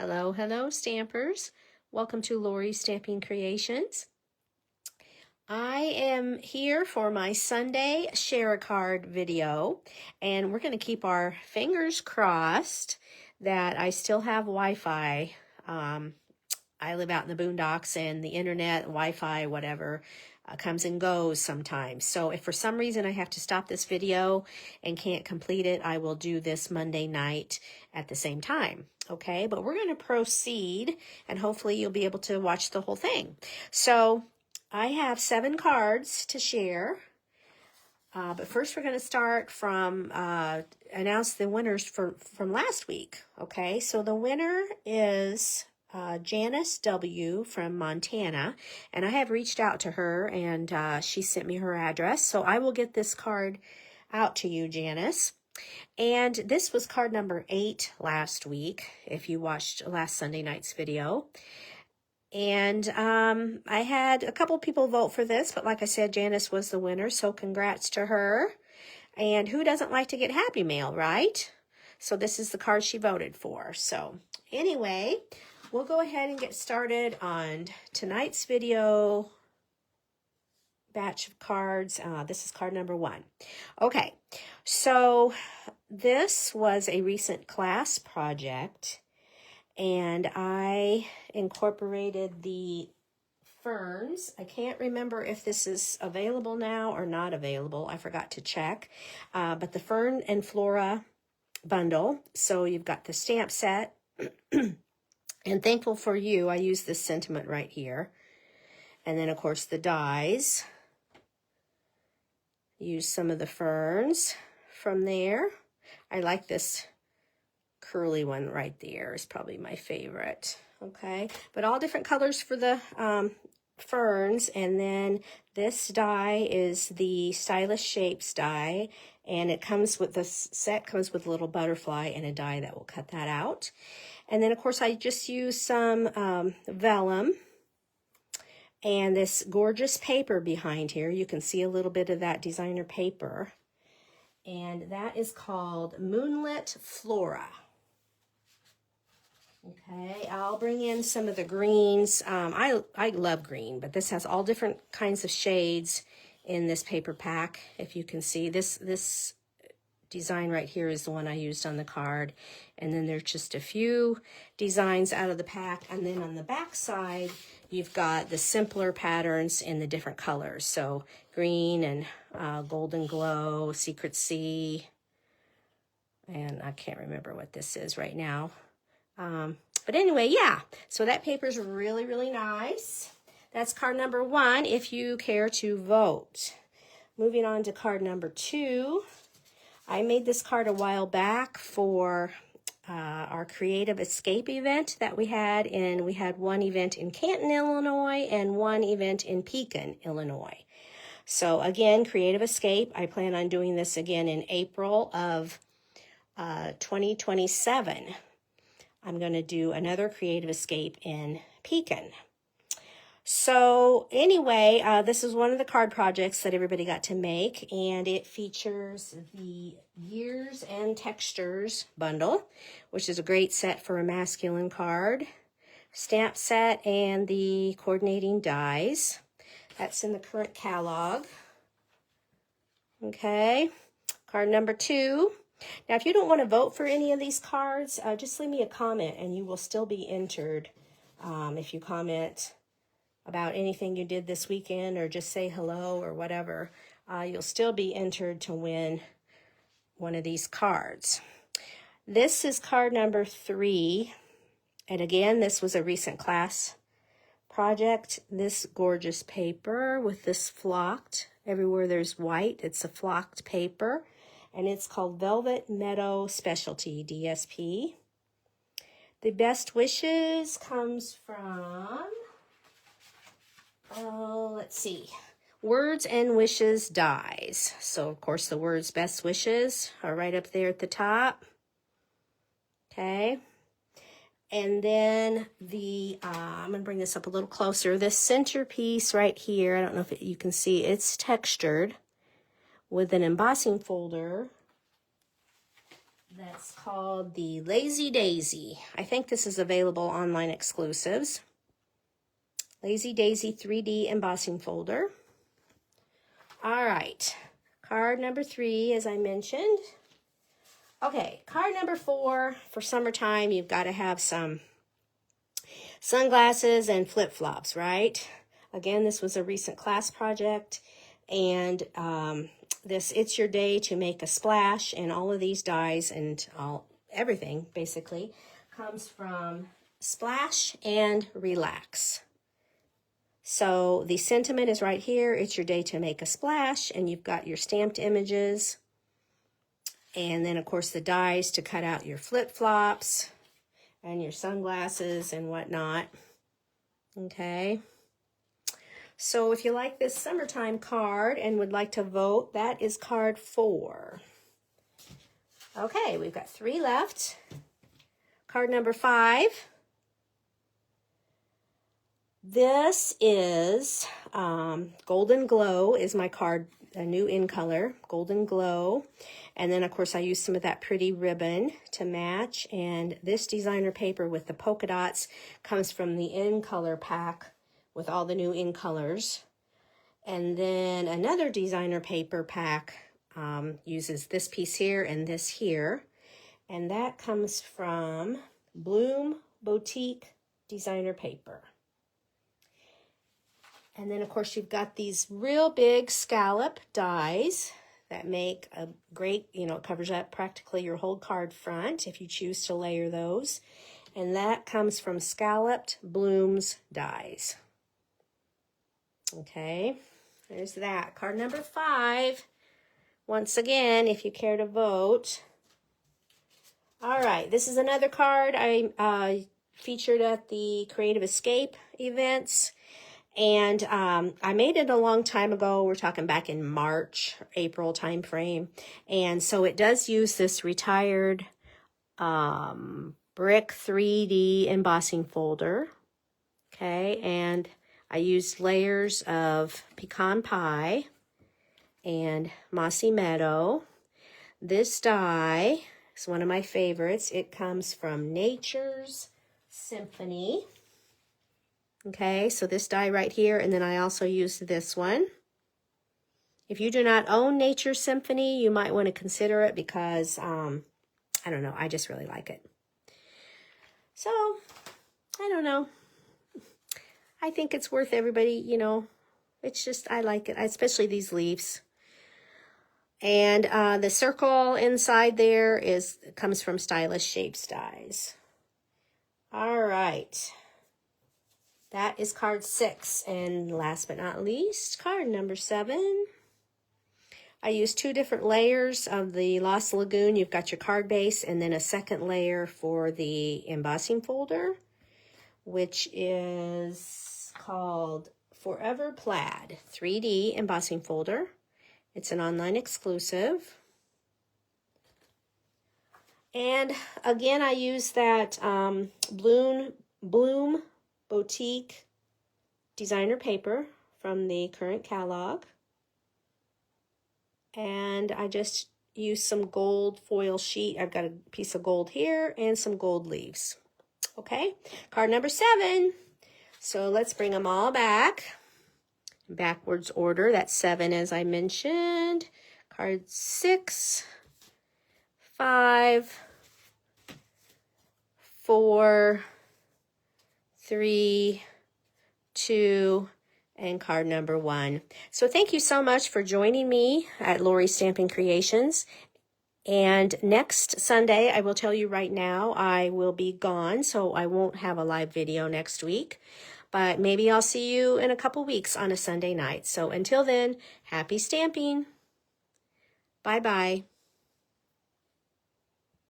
Hello, hello, stampers. Welcome to Lori's Stamping Creations. I am here for my Sunday share a card video, and we're going to keep our fingers crossed that I still have Wi-Fi. I live out in the boondocks, and the internet, Wi-Fi, whatever, comes and goes sometimes. So if for some reason I have to stop this video and can't complete it, I will do this Monday night at the same time. Okay, but we're going to proceed, and hopefully you'll be able to watch the whole thing. So I have 7 cards to share. But first we're going to start from, announce the winners from last week. Okay, so the winner is Janice W. from Montana, and I have reached out to her, and she sent me her address. So I will get this card out to you, Janice. And this was card number 8 last week, if you watched last Sunday night's video. And I had a couple people vote for this, but like I said, Janice was the winner, so congrats to her. And who doesn't like to get Happy Mail, right? So this is the card she voted for. So anyway, we'll go ahead and get started on tonight's video batch of cards. This is card number 1. Okay, so this was a recent class project, and I incorporated the ferns. I can't remember if this is available now or not available. I forgot to check. But the Fern and Flora bundle. So you've got the stamp set. And thankful for you, I use this sentiment right here. And then, of course, the dies. Use some of the ferns from there. I like this curly one right there. Is probably my favorite. Okay, but all different colors for the ferns. And then this die is the Stylish Shapes die, and it comes with, the set comes with a little butterfly and a die that will cut that out. And then, of course, I just use some vellum and this gorgeous paper behind here. You can see a little bit of that designer paper. And that is called Moonlit Flora. Okay, I'll bring in some of the greens. I love green, but this has all different kinds of shades in this paper pack. If you can see, this design right here is the one I used on the card. And then there's just a few designs out of the pack. And then on the back side, you've got the simpler patterns in the different colors. So green and golden glow, secret sea, and I can't remember what this is right now. But anyway, yeah, so that paper is really, really nice. That's card number 1, if you care to vote. Moving on to card number 2. I made this card a while back for our Creative Escape event that we had. And we had one event in Canton, Illinois, and one event in Pekin, Illinois. So again, Creative Escape, I plan on doing this again in April of 2027. I'm going to do another Creative Escape in Pekin. So anyway, this is one of the card projects that everybody got to make, and it features the Years and Textures bundle, which is a great set for a masculine card, stamp set, and the coordinating dies. That's in the current catalog. Okay, card number 2. Now, if you don't want to vote for any of these cards, just leave me a comment, and you will still be entered. If you comment about anything you did this weekend, or just say hello or whatever, you'll still be entered to win one of these cards. This is card number 3. And again, this was a recent class project. This gorgeous paper with this flocked, everywhere there's white, it's a flocked paper. And it's called Velvet Meadow Specialty, DSP. The best wishes comes from, let's see, Words and Wishes dies. So, of course, the words best wishes are right up there at the top. Okay. And then I'm going to bring this up a little closer. This centerpiece right here, I don't know if you can see, it's textured with an embossing folder that's called the Lazy Daisy. I think this is available online exclusives. Lazy Daisy 3D embossing folder. All right, card number 3, as I mentioned. Okay, card number 4, for summertime, you've got to have some sunglasses and flip-flops, right? Again, this was a recent class project, and it's your day to make a splash, and all of these dies and everything basically comes from Splash and Relax. So the sentiment is right here. It's your day to make a splash, and you've got your stamped images, and then of course the dies to cut out your flip-flops and your sunglasses and whatnot. Okay. So if you like this summertime card and would like to vote, that is card 4. Okay, we've got 3 left. Card number 5. This is Golden Glow is my card, a new in color, Golden Glow. And then, of course, I used some of that pretty ribbon to match. And this designer paper with the polka dots comes from the in color pack with all the new in colors. And then another designer paper pack uses this piece here and this here. And that comes from Bloom Boutique designer paper. And then, of course, you've got these real big scallop dies that make a great, it covers up practically your whole card front if you choose to layer those. And that comes from Scalloped Blooms dies. Okay, there's that. Card number 5. Once again, if you care to vote. All right, this is another card I featured at the Creative Escape events. And I made it a long time ago. We're talking back in March, April time frame. And so it does use this retired brick 3D embossing folder. Okay, and I used layers of pecan pie and mossy meadow. This die is one of my favorites. It comes from Nature's Symphony. Okay, so this die right here, and then I also used this one. If you do not own Nature's Symphony, you might want to consider it because, I don't know, I just really like it. So, I don't know. I think it's worth everybody, it's just, I like it, especially these leaves. And the circle inside there comes from Stylish Shapes dies. All right. That is card 6. And last but not least, card number 7. I used 2 different layers of the Lost Lagoon. You've got your card base and then a second layer for the embossing folder, which is called Forever Plaid 3D embossing folder. It's an online exclusive. And again, I use that Bloom Boutique designer paper from the current catalog. And I just use some gold foil sheet. I've got a piece of gold here and some gold leaves. Okay, card number 7. So let's bring them all back. Backwards order. That's 7 as I mentioned. Card 6, 5, 4, 3, 2, and card number 1. So thank you so much for joining me at Lori's Stampin' Creations. And next Sunday, I will tell you right now, I will be gone, so I won't have a live video next week. But maybe I'll see you in a couple weeks on a Sunday night. So until then, happy stamping. Bye-bye.